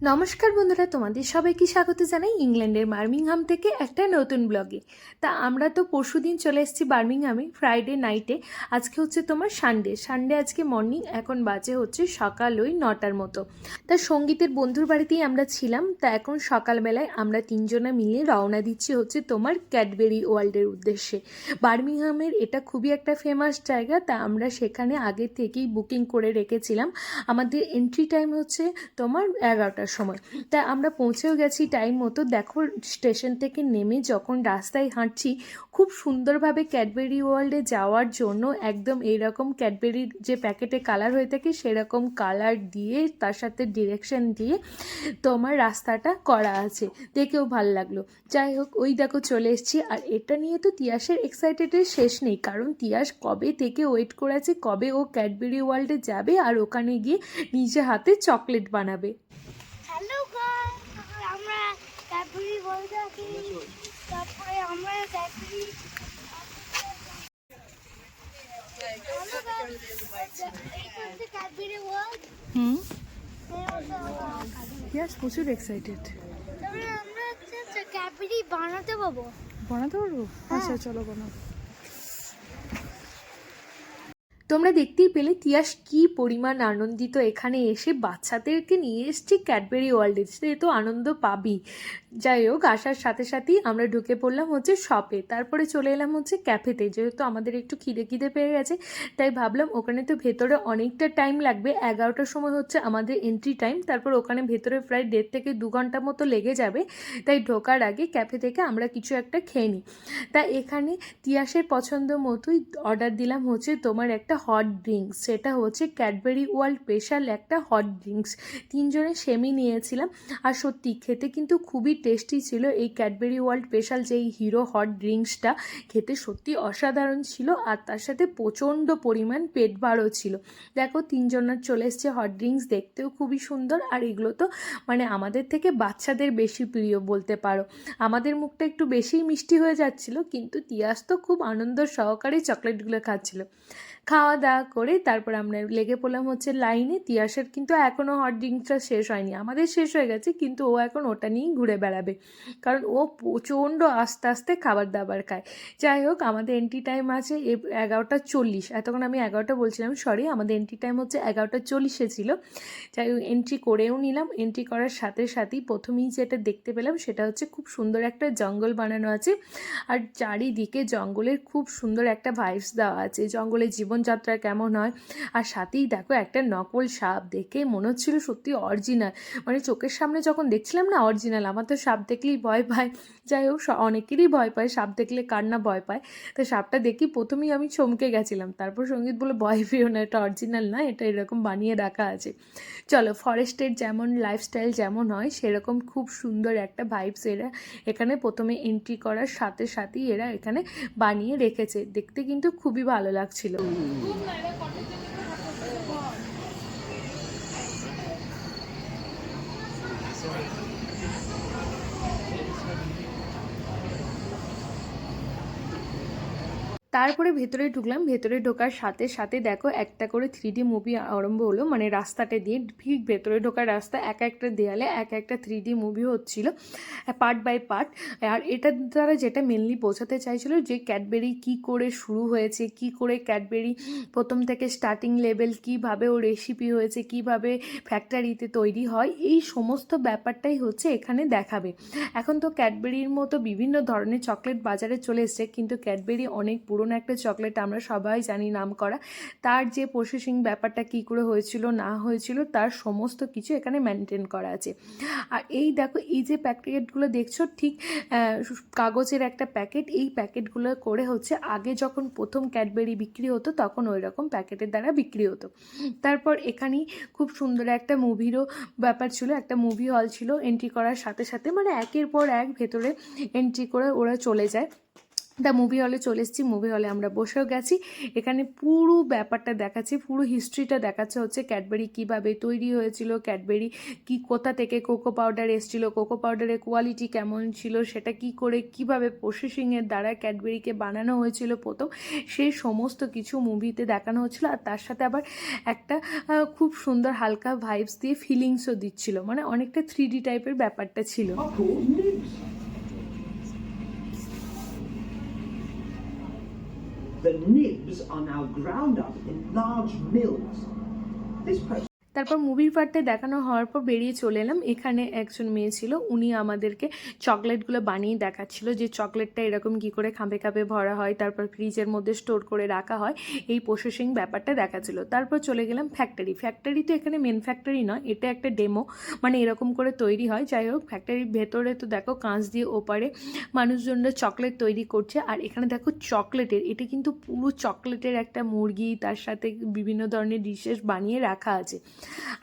নমস্কার বন্ধুরা, তোমাদের সবাইকে স্বাগত জানাই ইংল্যান্ডের বার্মিংহাম থেকে একটা নতুন ব্লগে। তা আমরা তো পরশুদিন চলে এসেছি বার্মিংহামে ফ্রাইডে নাইটে। আজকে হচ্ছে তোমার সানডে আজকে মর্নিং, এখন বাজে হচ্ছে সকাল ওই 9টার মতো। তা সঙ্গীতের বন্ধুর বাড়িতেই আমরা ছিলাম। তা এখন সকালবেলায় আমরা তিনজনা মিলে রওনা দিচ্ছি হচ্ছে তোমার ক্যাডবেরি ওয়ার্ল্ডের উদ্দেশ্যে। বার্মিংহামের এটা খুবই একটা ফেমাস জায়গা, তা আমরা সেখানে আগে থেকেই বুকিং করে রেখেছিলাম। আমাদের এন্ট্রি টাইম হচ্ছে তোমার 11টার সময়। তা আমরা পৌঁছেও গেছি টাইম মতো। দেখো, স্টেশন থেকে নেমে যখন রাস্তায় হাঁটছি, খুব সুন্দরভাবে ক্যাডবেরি ওয়ার্ল্ডে যাওয়ার জন্য একদম এইরকম ক্যাডবেরির যে প্যাকেটে কালার হয়ে থাকে সেরকম কালার দিয়ে তার সাথে ডিরেকশন দিয়ে তোমার রাস্তাটা করা আছে, দেখেও ভালো লাগলো। যাই হোক, ওই দেখো চলে এসেছি। আর এটা নিয়ে তো তিয়াসের এক্সাইটেডের শেষ নেই, কারণ তিয়াস কবে থেকে ওয়েট করে আছে কবে ও ক্যাডবেরি ওয়ার্ল্ডে যাবে আর ওখানে গিয়ে নিজে হাতে চকলেট বানাবে। হ্যালো গাইস, আমরা ক্যাডবেরি ওয়ার্ল্ডে আছি। তারপরে আমরা ক্যাডবেরি ক্যাডবেরি ওয়ার্ল্ড। তিয়াস প্রচুর এক্সাইটেড। তারপরে আমরা ক্যাডবেরি বানাতে পারবো। পারবো? আচ্ছা চলো বানাও। তোমরা দেখতেই পেলে তিয়াস কি পরিমাণ আনন্দিত। এখানে এসে বাচ্চাদেরকে নিয়ে এসছি ক্যাডবেরি ওয়ার্ল্ডে, সে তো আনন্দ পাবি। যাই হোক, আসার সাথে সাথেই আমরা ঢুকে পড়লাম হচ্ছে শপে, তারপরে চলে এলাম হচ্ছে ক্যাফেতে। যেহেতু আমাদের একটু খিদে পেয়ে গেছে, তাই ভাবলাম ওখানে তো ভেতরে অনেকটা টাইম লাগবে, 11টার সময় হচ্ছে আমাদের এন্ট্রি টাইম, তারপর ওখানে ভেতরে প্রায় 1.5 থেকে 2 ঘন্টা মতো লেগে যাবে। তাই ঢোকার আগে ক্যাফে থেকে আমরা কিছু একটা খেয়ে নিই। তা এখানে তিয়াসের পছন্দ মতোই অর্ডার দিলাম হচ্ছে তোমার একটা হট ড্রিঙ্কস। সেটা হচ্ছে ক্যাডবেরি ওয়ার্ল্ড স্পেশাল একটা হট ড্রিঙ্কস। তিনজনে সেমই নিয়েছিলাম। আর সত্যি খেতে কিন্তু খুবই টেস্টি ছিল। এই ক্যাডবেরি ওয়ার্ল্ড স্পেশাল যেই হিরো হট ড্রিঙ্কসটা খেতে সত্যি অসাধারণ ছিল, আর তার সাথে প্রচণ্ড পরিমাণ পেট ভারও ছিল। দেখো, তিনজনের চলে এসছে হট ড্রিঙ্কস, দেখতেও খুবই সুন্দর। আর এগুলো তো মানে আমাদের থেকে বাচ্চাদের বেশি প্রিয় বলতে পারো। আমাদের মুখটা একটু বেশিই মিষ্টি হয়ে যাচ্ছিল, কিন্তু তিয়াস তো খুব আনন্দ সহকারে চকলেটগুলো খাচ্ছিল। খাওয়া দাওয়া করে তারপর আমরা লেগে পড়লাম হচ্ছে লাইনে। তিয়াসের কিন্তু এখনও হট ড্রিঙ্কসটা শেষ হয়নি, আমাদের শেষ হয়ে গেছে, কিন্তু ও এখন ওটা নিয়েই ঘুরে বেড়াবে, কারণ ও প্রচণ্ড আস্তে আস্তে খাবার দাবার খায়। যাই হোক, আমাদের এন্ট্রি টাইম আছে 11:40। এতক্ষণ আমি 11টা বলছিলাম, সরি, আমাদের এন্ট্রি টাইম হচ্ছে 11:40 ছিল। যাই হোক, এন্ট্রি করেও নিলাম। এন্ট্রি করার সাথে সাথেই প্রথমেই যেটা দেখতে পেলাম সেটা হচ্ছে খুব সুন্দর একটা জঙ্গল বানানো আছে, আর চারিদিকে জঙ্গলের খুব সুন্দর একটা ভাইবস দেওয়া আছে, জঙ্গলের জীবনযাত্রা কেমন হয়। আর সাথেই দেখো একটা নকল সাপ, দেখে মনে হচ্ছিল সত্যি অরিজিনাল, মানে চোখের সামনে যখন দেখছিলাম না অরিজিনাল। আমার তো সাপ দেখলেই ভয় পায়। যাই হোক, অনেকেরই ভয় পায় সাপ দেখলে, কার না ভয় পায়। তো সাপটা দেখি প্রথমেই আমি চমকে গেছিলাম, তারপর সঙ্গীত বলে ভয় পেও না, এটা অরিজিনাল না, এটা এরকম বানিয়ে রাখা আছে। চলো, ফরেস্টের যেমন লাইফস্টাইল যেমন হয় সেরকম খুব সুন্দর একটা ভাইবস এরা এখানে প্রথমে এন্ট্রি করার সাথে সাথেই এরা এখানে বানিয়ে রেখেছে। দেখতে কিন্তু খুবই ভালো লাগছিল। তারপরে ভেতরে ঢুকলাম। ভেতরে ঢোকার সাথে সাথে দেখো একটা করে 3D মুভি আরম্ভ হলো, মানে রাস্তাটা দিয়ে ঠিক ভেতরে ঢোকার রাস্তা, এক একটা দেয়ালে এক একটা 3D মুভি হচ্ছিল পার্ট বাই পার্ট। আর এটার দ্বারা যেটা মেনলি বোঝাতে চাইছিল যে ক্যাডবেরি কি করে শুরু হয়েছে, কি করে ক্যাডবেরি প্রথম থেকে স্টার্টিং লেভেল, কিভাবে ও রেসিপি হয়েছে, কিভাবে ফ্যাক্টরিতে তৈরি হয়, এই সমস্ত ব্যাপারটাই হচ্ছে এখানে দেখাবে। এখন তো ক্যাডবেরির মতো বিভিন্ন ধরনের চকলেট বাজারে চলে এসছে, কিন্তু ক্যাডবেরি অনেক পুরনো একটা চকলেট, আমরা সবাই জানি নাম করা। তার যে প্রসেসিং ব্যাপারটা কী করে হয়েছিল না হয়েছিল তার সমস্ত কিছু এখানে মেনটেন করা আছে। আর এই দেখো, এই যে প্যাকেটগুলো দেখছো ঠিক কাগজের একটা প্যাকেট, এই প্যাকেটগুলো করে হচ্ছে আগে যখন প্রথম ক্যাডবেরি বিক্রি হতো তখন ওই রকম প্যাকেটের দ্বারা বিক্রি হতো। তারপর এখানেই খুব সুন্দর একটা মুভিরও ব্যাপার ছিল, একটা মুভি হল ছিল। এন্ট্রি করার সাথে সাথে মানে একের পর এক ভেতরে এন্ট্রি করে ওরা চলে যায়। দ্য মুভি হলে চলে এসেছি। মুভি হলে আমরা বসেও গেছি। এখানে পুরো ব্যাপারটা দেখাচ্ছে, পুরো হিস্ট্রিটা দেখাচ্ছে হচ্ছে ক্যাডবেরি কীভাবে তৈরি হয়েছিল, ক্যাডবেরি কি কোথা থেকে কোকো পাউডার এসেছিলো, কোকো পাউডারের কোয়ালিটি কেমন ছিল, সেটা কি করে কীভাবে প্রসেসিংয়ের দ্বারা ক্যাডবেরিকে বানানো হয়েছিল প্রথম, সেই সমস্ত কিছু মুভিতে দেখানো হচ্ছিলো। আর তার সাথে আবার একটা খুব সুন্দর হালকা ভাইবস দিয়ে ফিলিংসও দিচ্ছিল, মানে অনেকটা 3D টাইপের ব্যাপারটা ছিল। The nibs are now ground up in large mills. This process তারপর মুভির পার্টে দেখানো হওয়ার পর বেরিয়ে চলে এলাম। এখানে একজন মেয়ে ছিল, উনি আমাদেরকে চকলেটগুলো বানিয়ে দেখাচ্ছিল যে চকলেটটা এরকম কী করে খাপে খাপে ভরা হয়, তারপর ফ্রিজের মধ্যে স্টোর করে রাখা হয়, এই প্রসেসিং ব্যাপারটা দেখাচ্ছিল। তারপর চলে গেলাম ফ্যাক্টরি তো এখানে মেন ফ্যাক্টরি নয়, এটা একটা ডেমো, মানে এরকম করে তৈরি হয়। যাই হোক, ফ্যাক্টরির ভেতরে তো দেখো কাঁচ দিয়ে ওপারে মানুষজনরা চকলেট তৈরি করছে। আর এখানে দেখো চকলেটের, এটা কিন্তু পুরো চকলেটের একটা মুরগি, তার সাথে বিভিন্ন ধরনের ডিশেস বানিয়ে রাখা আছে।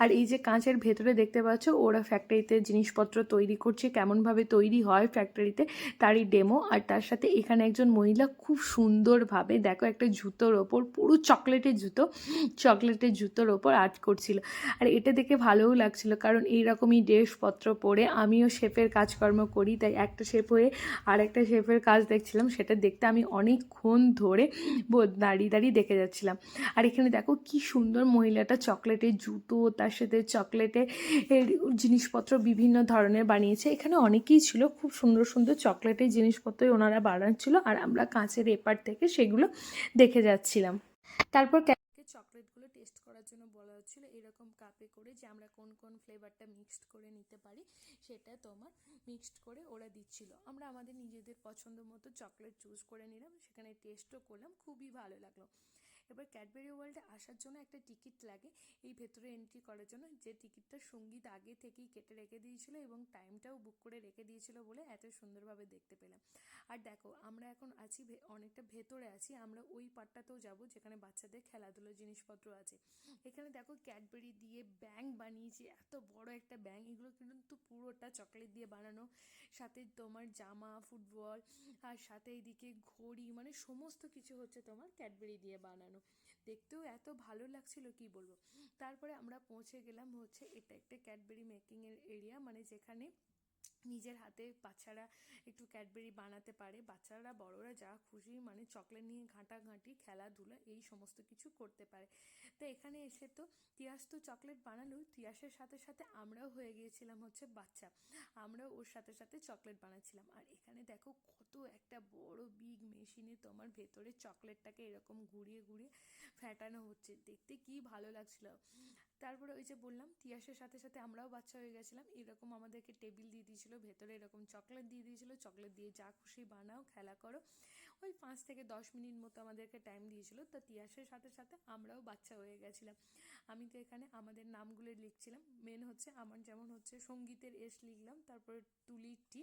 আর এই যে কাঁচের ভেতরে দেখতে পাচ্ছ, ওরা ফ্যাক্টরিতে জিনিসপত্র তৈরি করছে, কেমনভাবে তৈরি হয় ফ্যাক্টরিতে তারই ডেমো। আর তার সাথে এখানে একজন মহিলা খুব সুন্দরভাবে দেখো একটা জুতোর ওপর, পুরো চকলেটের জুতোর ওপর আর্ট করছিল। আর এটা দেখে ভালোও লাগছিল, কারণ এইরকমই ড্রেসপত্র পরে আমিও শেফের কাজকর্ম করি, তাই একটা শেফ হয়ে আর একটা শেফের কাজ দেখছিলাম, সেটা দেখতে আমি অনেকক্ষণ ধরে দাঁড়িয়ে দেখে যাচ্ছিলাম। আর এখানে দেখো কি সুন্দর মহিলাটা চকলেটের জুতো, তার সাথে চকলেটের জিনিসপত্র বিভিন্ন ধরনের বানিয়েছে। এখানে অনেকেই ছিল, খুব সুন্দর সুন্দর চকলেটের জিনিসপত্রই ওনারা বানাচ্ছিল, আর আমরা কাঁচের এপার থেকে সেগুলো দেখে যাচ্ছিলাম। তারপর চকলেটগুলো টেস্ট করার জন্য বলা হচ্ছিল এরকম কাপে করে, যে আমরা কোন কোন ফ্লেভারটা মিক্সড করে নিতে পারি, সেটা তোমার মিক্সড করে ওরা দিচ্ছিল। আমরা আমাদের নিজেদের পছন্দ মতো চকলেট চুজ করে নিলাম, সেখানে টেস্টও করলাম, খুবই ভালো লাগলো। এবার ক্যাডবেরি ওয়ার্ল্ডে আসার জন্য একটা টিকিট লাগে এই ভেতরে এন্ট্রি করার জন্য, যে টিকিটটা সঙ্গীত আগে থেকেই কেটে রেখে দিয়েছিল এবং টাইমটাও বুক করে রেখে দিয়েছিল বলে এত সুন্দরভাবে দেখতে পেলাম। আর দেখো আমরা এখন আছি অনেকটা ভেতরে আছি, আমরা ওই পার্টটাতেও যাব যেখানে বাচ্চাদের খেলাধুলোর জিনিসপত্র আছে। এখানে দেখো ক্যাডবেরি দিয়ে ব্যাঙ বানিয়েছি, এত বড় একটা ব্যাঙ, এগুলো কিন্তু পুরোটা চকলেট দিয়ে বানানো, সাথে তোমার জামা, ফুটবল, আর সাথে এইদিকে ঘড়ি, মানে সমস্ত কিছু হচ্ছে তোমার ক্যাডবেরি দিয়ে বানানো। দেখতেও এত ভালো লাগছিল কি বলবো। তারপরে আমরা পৌঁছে গেলাম হচ্ছে, এটা একটা ক্যাডবেরি মেকিংয়ের এরিয়া, মানে যেখানে নিজের হাতে বাচ্চারা একটু ক্যাডবেরি বানাতে পারে, বাচ্চারা বড়রা যা খুশি মানে চকলেট নিয়ে ঘাঁটাঘাঁটি খেলাধুলা এই সমস্ত কিছু করতে পারে। তো এখানে এসে তো তিয়াস তো চকলেট বানালো, তিয়াসের সাথে সাথে আমরাও হয়ে গিয়েছিলাম হচ্ছে বাচ্চা, আমরাও ওর সাথে সাথে চকলেট বানাচ্ছিলাম। আর এখানে দেখো কত একটা বড় বিগ মেশিনে তোমার ভেতরে চকলেটটাকে এরকম ঘুরিয়ে ঘুরিয়ে ফ্যাটানো হচ্ছে, দেখতে কি ভালো লাগছিল। তারপরে ওই যে বললাম তিয়াসের সাথে সাথে আমরাও বাচ্চা হয়ে গেছিলাম, এরকম আমাদেরকে টেবিল দিয়ে দিয়েছিল, ভেতরে এরকম চকলেট দিয়ে দিয়েছিল, চকলেট দিয়ে যা খুশি বানাও, খেলা করো। ওই 5 থেকে 10 মিনিট মতো আমাদেরকে টাইম দিয়েছিল। তো তিয়াসের সাথে সাথে আমরাও বাচ্চা হয়ে গেছিলাম। আমি তো এখানে আমাদের নামগুলো লিখছিলাম, মেন হচ্ছে আমার যেমন হচ্ছে সঙ্গীতের এস লিখলাম, তারপরে তুলির টি,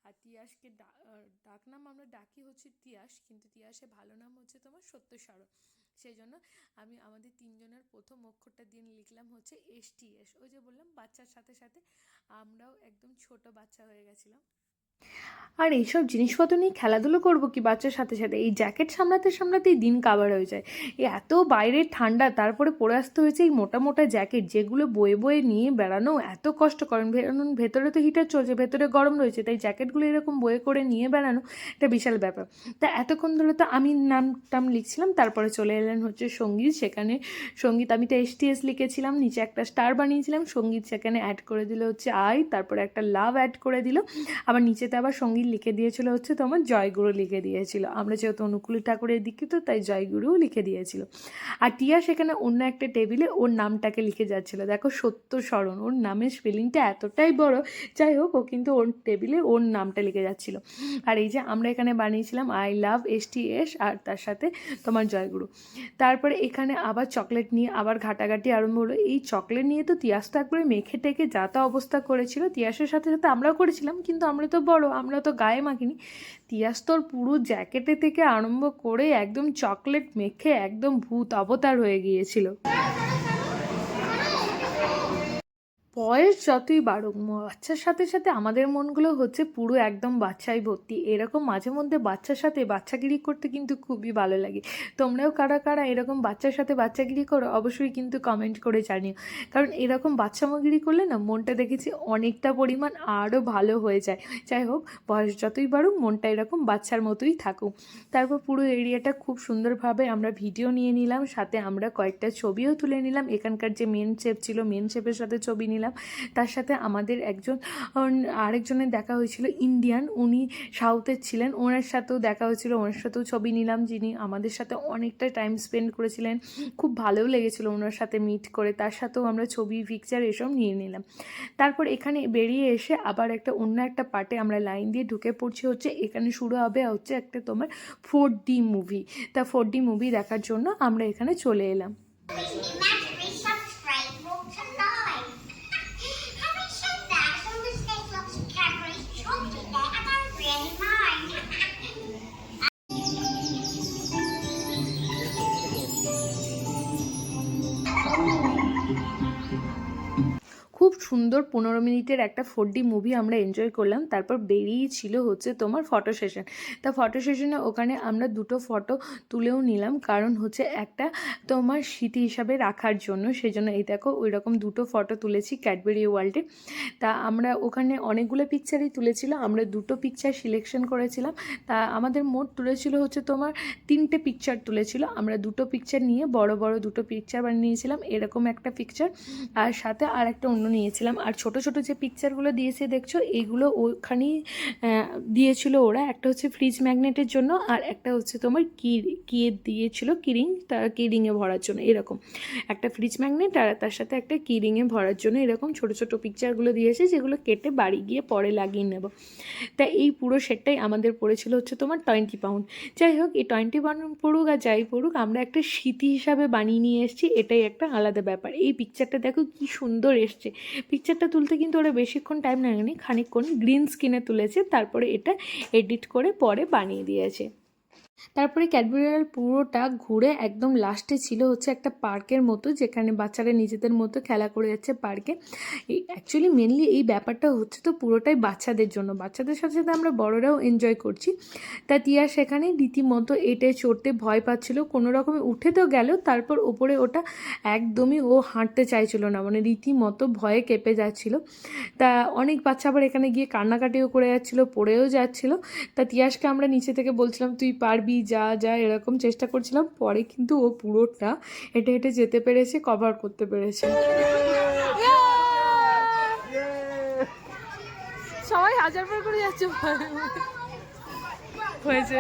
আর তিয়াসকে ডাকনাম আমরা ডাকি হচ্ছে তিয়াস, কিন্তু তিয়াসের ভালো নাম হচ্ছে তোমার সত্যসারণ, সেই জন্য আমি আমাদের 3 জনের প্রথম অক্ষরটা দিয়ে লিখলাম হচ্ছে STS। ওই যে বললাম বাচ্চার সাথে সাথে আমরাও একদম ছোট বাচ্চা হয়ে গেছিলাম। আর এইসব জিনিসপত্র নিয়ে খেলাধুলো করবো কি বাচ্চার সাথে সাথে, এই জ্যাকেট সামলাতেই দিন কাভার হয়ে যায়। এই এত বাইরের ঠান্ডা, তারপরে পরে আসতে হয়েছে এই মোটা মোটা জ্যাকেট, যেগুলো বয়ে বয়ে নিয়ে বেড়ানো এত কষ্ট, কারণ ভেতরে তো হিটার চলছে, ভেতরে গরম রয়েছে, তাই জ্যাকেটগুলো এরকম বয়ে করে নিয়ে বেড়ানো একটা বিশাল ব্যাপার। তা এতক্ষণ ধরে তো আমি নাম লিখছিলাম, তারপরে চলে এলেন হচ্ছে সঙ্গীত। সেখানে সঙ্গীত, আমি তো STS লিখেছিলাম, নিচে একটা স্টার বানিয়েছিলাম, সঙ্গীত সেখানে অ্যাড করে দিল হচ্ছে তারপরে একটা লাভ অ্যাড করে দিল, আবার নিচেতে আবার সঙ্গীত লিখে দিয়েছিল হচ্ছে তোমার জয়গুরু লিখে দিয়েছিল। আমরা যেহেতু অনুকূলী ঠাকুরের দীক্ষিত, তাই জয়গুরুও লিখে দিয়েছিল। আর টিয়া সেখানে অন্য একটা টেবিলে ওর নামটাকে লিখে যাচ্ছিল, দেখো সত্যস্মরণ, ওর নামের স্পেলিংটা এতটাই বড়, যাই হোক ও কিন্তু ওর টেবিলে ওর নামটা লিখে যাচ্ছিল। আর এই যে আমরা এখানে বানিয়েছিলাম আই লাভ STS, আর তার সাথে তোমার জয়গুরু। তারপরে এখানে আবার চকলেট নিয়ে আবার ঘাটাঘাটি আরম্ভ হলো। এই চকলেট নিয়ে তো তিয়াস তো একবারে মেখে টেকে যা তা অবস্থা করেছিল, তিয়াসের সাথে সাথে আমরাও করেছিলাম, কিন্তু আমরা তো বড়, আমরা তো গায়ে মাখিনি। তিয়াস তোর পুরো জ্যাকেটে থেকে আরম্ভ করে একদম চকলেট মেখে একদম ভূত অবতার হয়ে গিয়েছিল। বয়স যতই বাড়ুক বাচ্চার সাথে সাথে আমাদের মনগুলো হচ্ছে পুরো একদম বাচ্চাই ভর্তি। এরকম মাঝে মধ্যে বাচ্চার সাথে বাচ্চাগিরি করতে কিন্তু খুবই ভালো লাগে। তোমরাও কারা কারা এরকম বাচ্চার সাথে বাচ্চাগিরি করো অবশ্যই কিন্তু কমেন্ট করে জানিও। কারণ এরকম বাচ্চামোগিরি করলে না মনটা দেখেছি অনেকটা পরিমাণ আরও ভালো হয়ে যায়। যাই হোক, বয়স যতই বাড়ুক মনটা এরকম বাচ্চার মতোই থাকুক। তারপর পুরো এরিয়াটা খুব সুন্দরভাবে আমরা ভিডিও নিয়ে নিলাম, সাথে আমরা কয়েকটা ছবিও তুলে নিলাম। এখানকার যে মেন শেফ ছিল, মেন শেফের সাথে ছবি নিলাম। তার সাথে আমাদের আরেকজনের দেখা হয়েছিল, ইন্ডিয়ান, উনি সাউথের ছিলেন, ওনার সাথেও দেখা হয়েছিল, ওনার সাথেও ছবি নিলাম, যিনি আমাদের সাথে অনেকটা টাইম স্পেন্ড করেছিলেন। খুব ভালোও লেগেছিল ওনার সাথে মিট করে, তার সাথেও আমরা ছবি পিকচার এসব নিয়ে নিলাম। তারপর এখানে বেরিয়ে এসে আবার অন্য একটা পার্টে আমরা লাইন দিয়ে ঢুকে পড়ছি। হচ্ছে এখানে শুরু হবে হচ্ছে একটা তোমার 4D মুভি। তা 4D মুভি দেখার জন্য আমরা এখানে চলে এলাম। Imagine subscribe tonight. Having said that, some of the steak looks Cadbury's chocolate there. I don't really mind. খুব সুন্দর 15 মিনিটের একটা 4D মুভি আমরা এনজয় করলাম। তারপর বেরিয়েছিল হচ্ছে তোমার ফটো সেশন। তা ফটো সেশনে ওখানে আমরা দুটো ফটো তুলেও নিলাম, কারণ হচ্ছে একটা তোমার স্মৃতি হিসাবে রাখার জন্য। সেজন্য এই দেখো ওই রকম দুটো ফটো তুলেছি ক্যাডবেরি ওয়ার্ল্ডে। তা আমরা ওখানে অনেকগুলো পিকচারই তুলেছিল, আমরা দুটো পিকচার সিলেকশন করেছিলাম। তা আমাদের মোট তুলেছিল হচ্ছে তোমার 3টে পিকচার তুলেছিল। আমরা দুটো পিকচার নিয়ে বড় বড় দুটো পিকচার বানিয়ে নিয়েছিলাম, এরকম একটা পিকচার, আর সাথে আর একটা অন্য নিয়েছিলাম। আর ছোট ছোট যে পিকচারগুলো দিয়েছে দেখছো, এইগুলো ওখানেই দিয়েছিল ওরা। একটা হচ্ছে ফ্রিজ ম্যাগনেটের জন্য, আর একটা হচ্ছে তোমার কি দিয়েছিল কিরিংয়ে ভরার জন্য। এরকম একটা ফ্রিজ ম্যাগনেট আর তার সাথে একটা কিরিংয়ে ভরার জন্য এরকম ছোট ছোট পিকচারগুলো দিয়েছে, যেগুলো কেটে বাড়ি গিয়ে পরে লাগিয়ে নেব। তা এই পুরো সেটটাই আমাদের পড়েছিল হচ্ছে তোমার 20 পাউন্ড। যাই হোক, এই 20 পাউন্ড পড়ুক আর যাই পড়ুক, আমরা একটা স্মৃতি হিসাবে বানিয়ে নিয়ে এসেছি, এটাই একটা আলাদা ব্যাপার। এই পিকচারটা দেখো কি সুন্দর এসছে। পিকচারটা তুলতে কিন্তু ওরা বেশিক্ষণ টাইম লাগেনি, খানিকক্ষণ গ্রিন স্ক্রিনে তুলেছে, তারপরে এটা এডিট করে পরে বানিয়ে দিয়েছে। তারপরে ক্যাডবেরি ওয়ার্ল্ড পুরোটা ঘুরে একদম লাস্টে ছিল হচ্ছে একটা পার্কের মতো, যেখানে বাচ্চারা নিজেদের মতো খেলা করে যাচ্ছে পার্কে। অ্যাকচুয়ালি মেনলি এই ব্যাপারটা হচ্ছে তো পুরোটাই বাচ্চাদের জন্য, বাচ্চাদের সাথে সাথে আমরা বড়রাও এনজয় করছি। তা তিয়া সেখানে রীতিমতো এটে চড়তে ভয় পাচ্ছিল, কোনো রকমে উঠে তো গেল, তারপর ওপরে ওটা একদমই ও হাঁটতে চাইছিল না, মানে রীতিমতো ভয়ে কেঁপে যাচ্ছিল। তা অনেক বাচ্চা আবার এখানে গিয়ে কান্নাকাটিও করে যাচ্ছিলো, পড়েও যাচ্ছিলো। তা তিয়াসকে আমরা নিচে থেকে বলছিলাম তুই পারবি, যা যা এরকম চেষ্টা করছিলাম। পরে কিন্তু ও পুরোটা হেঁটে হেঁটে যেতে পেরেছে, কভার করতে পেরেছে। সবাই 1000 বার করে যাচ্ছে, হয়েছে।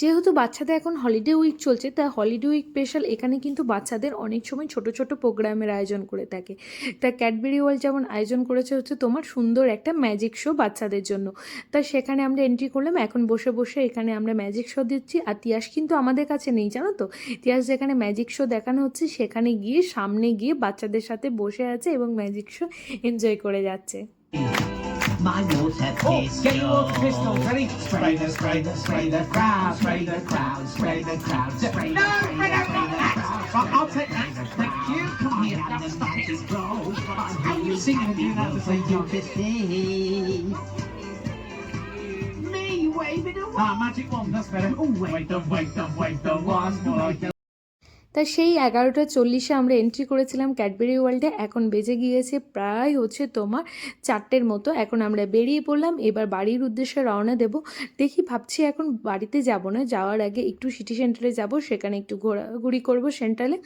যেহেতু বাচ্চাদের এখন হলিডে উইক চলছে, তাই হলিডে উইক স্পেশাল এখানে কিন্তু বাচ্চাদের অনেক সময় ছোট ছোট প্রোগ্রামের আয়োজন করে থাকে। তা ক্যাডবেরি ওয়ার্ল্ড যেমন আয়োজন করেছে হচ্ছে তোমার সুন্দর একটা ম্যাজিক শো বাচ্চাদের জন্য। তা সেখানে আমরা এন্ট্রি করলাম, এখন বসে বসে এখানে আমরা ম্যাজিক শো দিচ্ছি। আর তিয়াস কিন্তু আমাদের কাছে নেই, জানো তো। তিয়াস যেখানে ম্যাজিক শো দেখানো হচ্ছে সেখানে গিয়ে সামনে গিয়ে বাচ্চাদের সাথে বসে আছে এবং ম্যাজিক শো এনজয় করে যাচ্ছে। My water pistol. Get your water pistol. Ready? Spray the crowd. Spray the crowd. Spray the crowd. Spray the crowd. No, I'll take that. Thank you. Come here. Now stop this roll. I'm singing with you now to say your fisting. Me waving a wand. Magic wand. That's better. Oh, wave the wand. তা সেই 11:40 আমরা entry করেছিলাম Cadbury ওয়ার্ল্ডে। এখন বেজে গিয়েছে প্রায় হচ্ছে তোমার 4টের মতো। এখন আমরা বেরিয়ে পড়লাম, এবার বাড়ির উদ্দেশ্যে রওনা দেব। দেখি ভাবছি এখন বাড়িতে যাব না, যাওয়ার আগে একটু সিটি সেন্টারে যাব, সেখানে একটু ঘোরাঘুরি করব সেন্ট্রালে,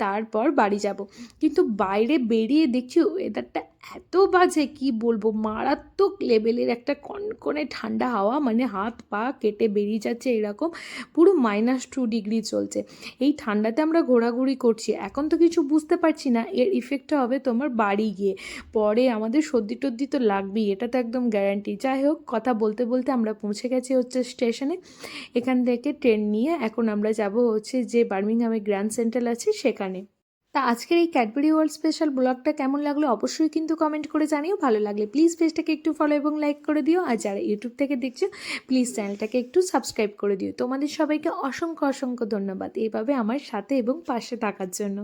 তারপর বাড়ি যাব। কিন্তু বাইরে বেরিয়ে দেখছি ওয়েদারটা এত বাজে, কি বলবো, মারাত্মক লেভেলের একটা কনকনে ঠান্ডা হাওয়া, মানে হাত পা কেটে বেরিয়ে যাচ্ছে এরকম। পুরো -2 ডিগ্রি চলছে। এই ঠান্ডাতে আমরা ঘোরাঘুরি করছি, এখন তো কিছু বুঝতে পারছি না, এর ইফেক্টটা হবে তোমার বাড়ি গিয়ে। পরে আমাদের সর্দি টর্দি তো লাগবেই, এটা তো একদম গ্যারান্টি। যাই হোক, কথা বলতে বলতে আমরা পৌঁছে গেছি হচ্ছে স্টেশনে। এখান থেকে ট্রেন নিয়ে এখন আমরা যাব হচ্ছে যে বার্মিংহামে গ্র্যান্ড সেন্ট্রাল আছে সেখানে। তা আজকের এই ক্যাডবেরি ওয়ার্ল্ড স্পেশাল ব্লগটা কেমন লাগলো অবশ্যই কিন্তু কমেন্ট করে জানিও। ভালো লাগলে প্লিজ পেজটাকে একটু ফলো এবং লাইক করে দিও, আর যারা ইউটিউব থেকে দেখছো প্লিজ চ্যানেলটাকে একটু সাবস্ক্রাইব করে দিও। তোমাদের সবাইকে অসংখ্য অসংখ্য ধন্যবাদ এইভাবে আমার সাথে এবং পাশে থাকার জন্য।